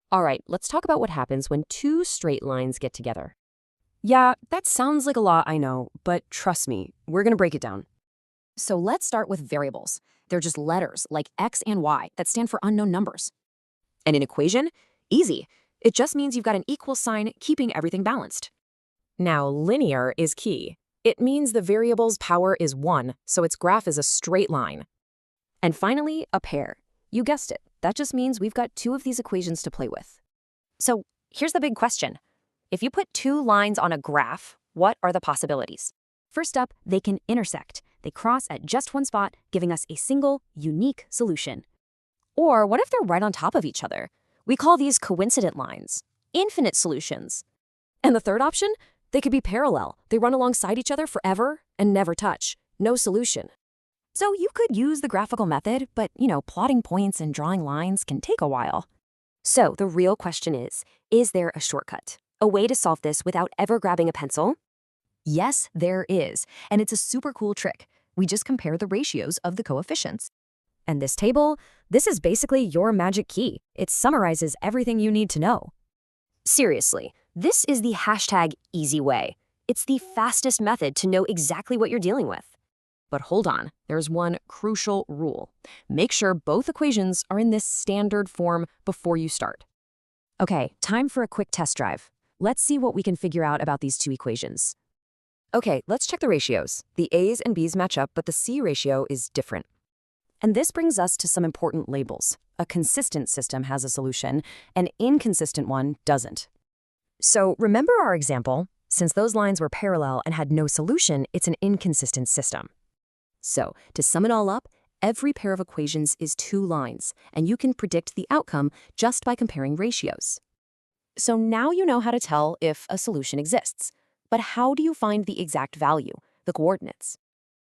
All right, let's talk about what happens when two straight lines get together. Yeah, that sounds like a lot, I know, but trust me, we're gonna break it down. So let's start with variables. They're just letters like x and y that stand for unknown numbers. And an equation? Easy. It just means you've got an equal sign keeping everything balanced. Now, linear is key. It means the variable's power is 1, so its graph is a straight line. And finally, a pair. You guessed it. That just means we've got two of these equations to play with. So here's the big question. If you put two lines on a graph, what are the possibilities? First up, they can intersect. They cross at just one spot, giving us a single, unique solution. Or what if they're right on top of each other? We call these coincident lines, infinite solutions. And the third option? They could be parallel. They run alongside each other forever and never touch. No solution. So you could use the graphical method, but, plotting points and drawing lines can take a while. So the real question is there a shortcut? A way to solve this without ever grabbing a pencil? Yes, there is, and it's a super cool trick. We just compare the ratios of the coefficients. And this table, this is basically your magic key. It summarizes everything you need to know. Seriously, this is the #easy way. It's the fastest method to know exactly what you're dealing with. But hold on, there's one crucial rule. Make sure both equations are in this standard form before you start. Okay, time for a quick test drive. Let's see what we can figure out about these two equations. Okay, let's check the ratios. The A's and B's match up, but the C ratio is different. And this brings us to some important labels. A consistent system has a solution, an inconsistent one doesn't. So remember our example? Since those lines were parallel and had no solution, it's an inconsistent system. So, to sum it all up, every pair of equations is two lines, and you can predict the outcome just by comparing ratios. So now you know how to tell if a solution exists. But how do you find the exact value, the coordinates?